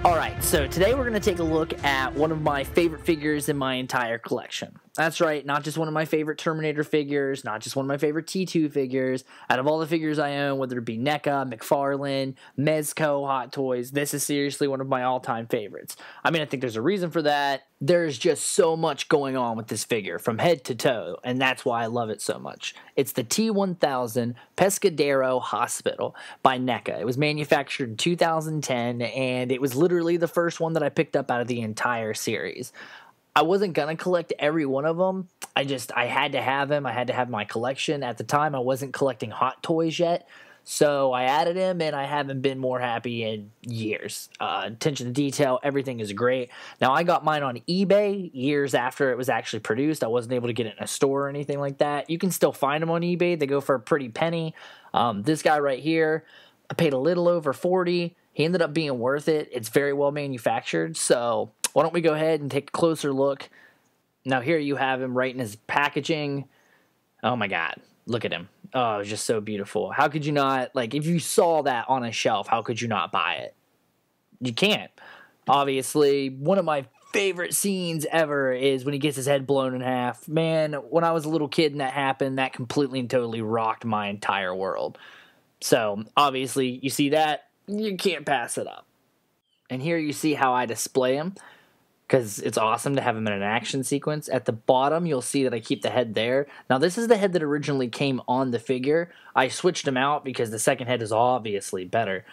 Alright, so today we're going to take a look at one of my favorite figures in my entire collection. That's right, not just one of my favorite Terminator figures, not just one of my favorite T2 figures. Out of all the figures I own, whether it be NECA, McFarlane, Mezco, Hot Toys, this is seriously one of my all-time favorites. I mean, I think there's a reason for that. There's just so much going on with this figure from head to toe, and that's why I love it so much. It's the T-1000 Pescadero Hospital by NECA. It was manufactured in 2010, and it was literally the first one that I picked up out of the entire series. I wasn't going to collect every one of them. I had to have him. I had to have my collection. At the time, I wasn't collecting Hot Toys yet. So I added him, and I haven't been more happy in years. Attention to detail, everything is great. Now, I got mine on eBay years after it was actually produced. I wasn't able to get it in a store or anything like that. You can still find them on eBay. They go for a pretty penny. This guy right here, I paid a little over $40. He ended up being worth it. It's very well manufactured, so why don't we go ahead and take a closer look. Now here you have him right in his packaging. Oh my god, look at him. Oh, it's just so beautiful. How could you not, like, if you saw that on a shelf, how could you not buy it? You can't. Obviously, one of my favorite scenes ever is when he gets his head blown in half. Man, when I was a little kid and that happened, that completely and totally rocked my entire world. So, obviously, you see that, you can't pass it up. And here you see how I display him, because it's awesome to have him in an action sequence. At the bottom, you'll see that I keep the head there. Now, this is the head that originally came on the figure. I switched him out because the second head is obviously better.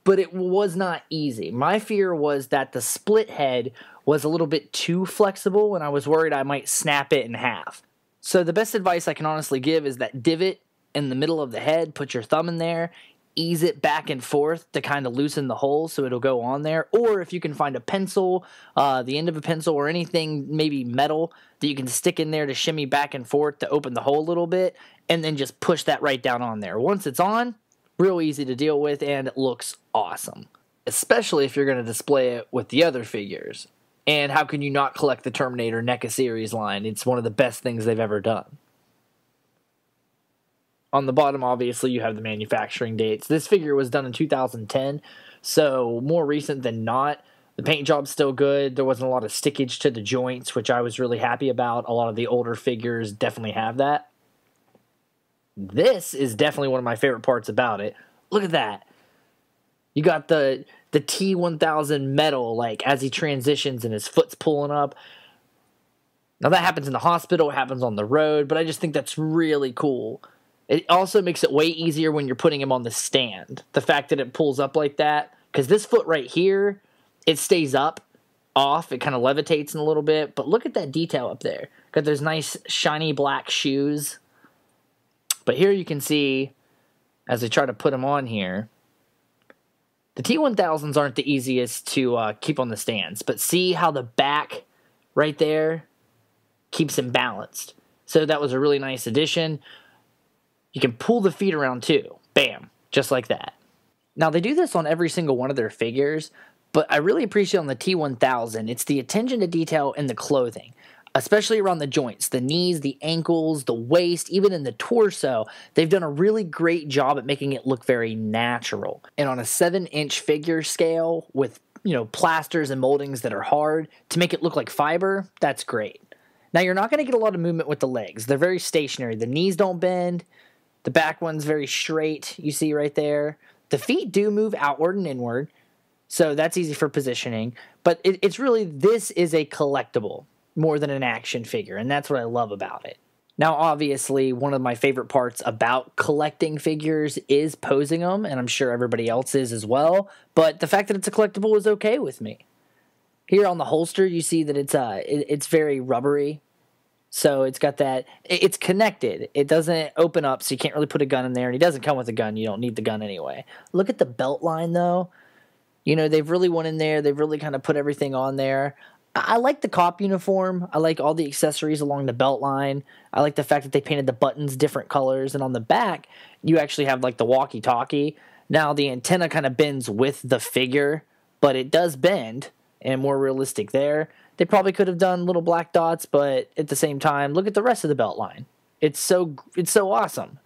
But it was not easy. My fear was that the split head was a little bit too flexible, and I was worried I might snap it in half. So the best advice I can honestly give is that divot in the middle of the head, put your thumb in there, ease it back and forth to kind of loosen the hole so it'll go on there. Or if you can find a pencil, the end of a pencil or anything, maybe metal, that you can stick in there to shimmy back and forth to open the hole a little bit, and then just push that right down on there. Once it's on, real easy to deal with, and it looks awesome. Especially if you're going to display it with the other figures. And how can you not collect the Terminator NECA series line? It's one of the best things they've ever done. On the bottom, obviously, you have the manufacturing dates. This figure was done in 2010, so more recent than not. The paint job's still good. There wasn't a lot of stickage to the joints, which I was really happy about. A lot of the older figures definitely have that. This is definitely one of my favorite parts about it. Look at that. You got the T-1000 metal, like, as he transitions and his foot's pulling up. Now, that happens in the hospital. It happens on the road, but I just think that's really cool. It also makes it way easier when you're putting him on the stand. The fact that it pulls up like that. Because this foot right here, it stays up, off. It kind of levitates in a little bit. But look at that detail up there. Got those nice shiny black shoes. But here you can see, as I try to put him on here, the T-1000s aren't the easiest to keep on the stands. But see how the back right there keeps him balanced. So that was a really nice addition. You can pull the feet around too. Bam. Just like that. Now, they do this on every single one of their figures, but I really appreciate on the T-1000, it's the attention to detail in the clothing, especially around the joints, the knees, the ankles, the waist, even in the torso. They've done a really great job at making it look very natural. And on a 7-inch figure scale with, plasters and moldings that are hard, to make it look like fiber, that's great. Now, you're not going to get a lot of movement with the legs. They're very stationary. The knees don't bend. The back one's very straight, you see right there. The feet do move outward and inward, so that's easy for positioning. But it's really, this is a collectible more than an action figure, and that's what I love about it. Now, obviously, one of my favorite parts about collecting figures is posing them, and I'm sure everybody else is as well. But the fact that it's a collectible is okay with me. Here on the holster, you see that it's very rubbery. So it's got that, it's connected. It doesn't open up, so you can't really put a gun in there. And he doesn't come with a gun. You don't need the gun anyway. Look at the belt line, though. They've really went in there. They've really kind of put everything on there. I like the cop uniform. I like all the accessories along the belt line. I like the fact that they painted the buttons different colors. And on the back, you actually have, like, the walkie-talkie. Now, the antenna kind of bends with the figure, but it does bend, and more realistic there. They probably could have done little black dots, but at the same time, look at the rest of the belt line. It's so awesome.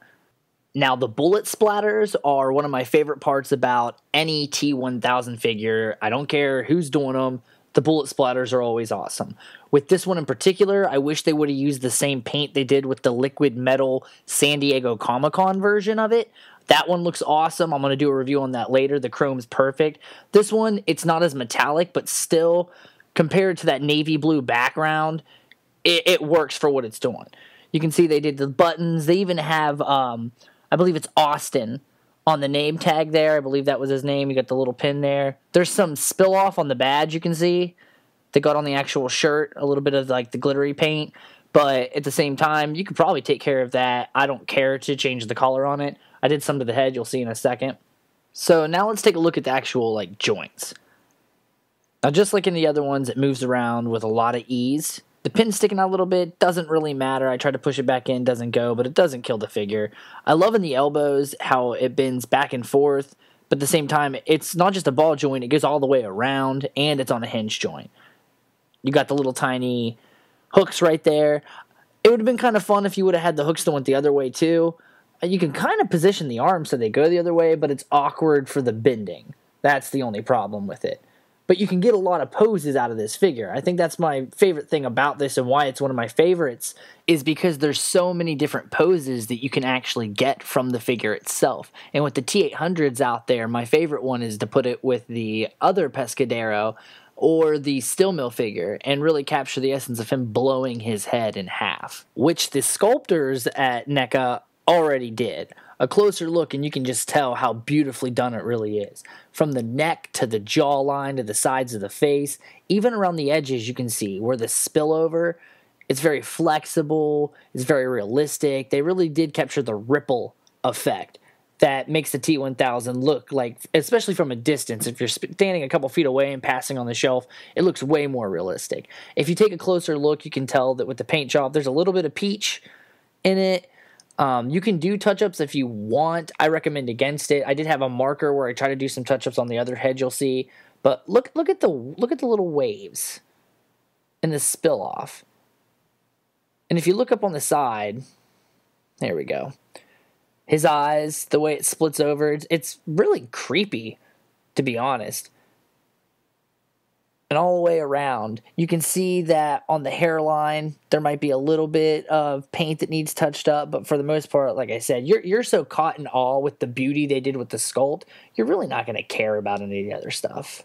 Now, the bullet splatters are one of my favorite parts about any T-1000 figure. I don't care who's doing them. The bullet splatters are always awesome. With this one in particular, I wish they would have used the same paint they did with the liquid metal San Diego Comic-Con version of it. That one looks awesome. I'm going to do a review on that later. The chrome's perfect. This one, it's not as metallic, but still, compared to that navy blue background, it works for what it's doing. You can see they did the buttons. They even have, I believe it's Austin on the name tag there. I believe that was his name. You got the little pin there. There's some spill off on the badge you can see. They got on the actual shirt, a little bit of like the glittery paint. But at the same time, you could probably take care of that. I don't care to change the color on it. I did some to the head. You'll see in a second. So now let's take a look at the actual like joints. Now just like in the other ones, it moves around with a lot of ease. The pin sticking out a little bit doesn't really matter. I try to push it back in, doesn't go, but it doesn't kill the figure. I love in the elbows how it bends back and forth, but at the same time, it's not just a ball joint. It goes all the way around, and it's on a hinge joint. You got the little tiny hooks right there. It would have been kind of fun if you would have had the hooks that went the other way too. You can kind of position the arms so they go the other way, but it's awkward for the bending. That's the only problem with it. But you can get a lot of poses out of this figure. I think that's my favorite thing about this and why it's one of my favorites is because there's so many different poses that you can actually get from the figure itself. And with the T-800s out there, my favorite one is to put it with the other Pescadero or the steel mill figure and really capture the essence of him blowing his head in half, which the sculptors at NECA already did. A closer look and you can just tell how beautifully done it really is. From the neck to the jawline to the sides of the face, even around the edges you can see where the spillover, it's very flexible, it's very realistic. They really did capture the ripple effect that makes the T-1000 look like, especially from a distance, if you're standing a couple feet away and passing on the shelf, it looks way more realistic. If you take a closer look, you can tell that with the paint job, there's a little bit of peach in it. You can do touch-ups if you want. I recommend against it. I did have a marker where I try to do some touch-ups on the other head, you'll see. But look at the little waves and the spill off. And if you look up on the side, there we go. His eyes, the way it splits over, it's really creepy, to be honest. And all the way around, you can see that on the hairline, there might be a little bit of paint that needs touched up, but for the most part, like I said, you're so caught in awe with the beauty they did with the sculpt, you're really not going to care about any of the other stuff.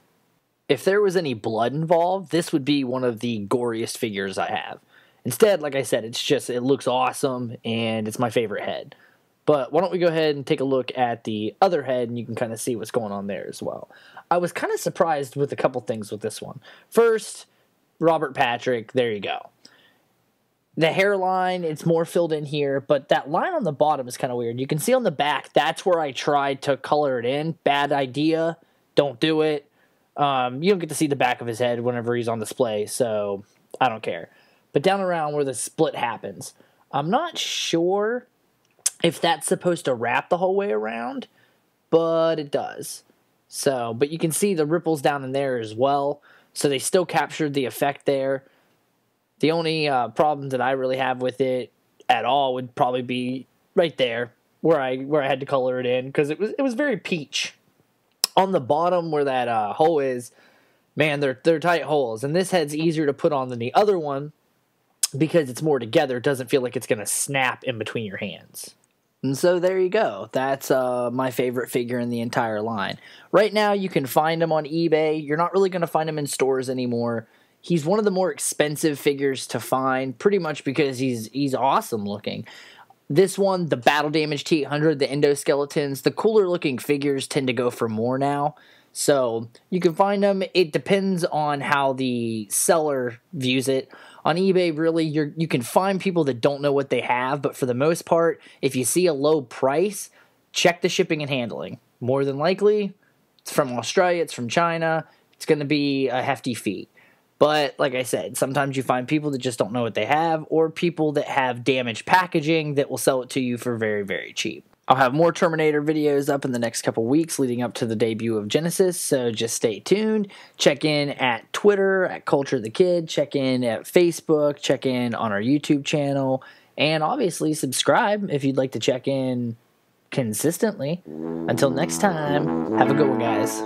If there was any blood involved, this would be one of the goriest figures I have. Instead, like I said, it looks awesome, and it's my favorite head. But why don't we go ahead and take a look at the other head, and you can kind of see what's going on there as well. I was kind of surprised with a couple things with this one. First, Robert Patrick, there you go. The hairline, it's more filled in here, but that line on the bottom is kind of weird. You can see on the back, that's where I tried to color it in. Bad idea. Don't do it. You don't get to see the back of his head whenever he's on display, so I don't care. But down around where the split happens, I'm not sure if that's supposed to wrap the whole way around, but it does. So, but you can see the ripples down in there as well. So they still captured the effect there. The only problem that I really have with it at all would probably be right there where I had to color it in because it was very peach. On the bottom where that hole is, man, they're tight holes, and this head's easier to put on than the other one because it's more together. It doesn't feel like it's going to snap in between your hands. And so there you go. That's my favorite figure in the entire line. Right now, you can find him on eBay. You're not really going to find him in stores anymore. He's one of the more expensive figures to find, pretty much because he's awesome looking. This one, the Battle Damage T-800, the endoskeletons, the cooler looking figures tend to go for more now. So you can find them. It depends on how the seller views it. On eBay, really, you can find people that don't know what they have, but for the most part, if you see a low price, check the shipping and handling. More than likely, it's from Australia, it's from China, it's going to be a hefty fee. But like I said, sometimes you find people that just don't know what they have, or people that have damaged packaging that will sell it to you for very, very cheap. I'll have more Terminator videos up in the next couple weeks leading up to the debut of Genesis, so just stay tuned. Check in at Twitter, at Culture the Kid, check in at Facebook, check in on our YouTube channel, and obviously subscribe if you'd like to check in consistently. Until next time, have a good one, guys.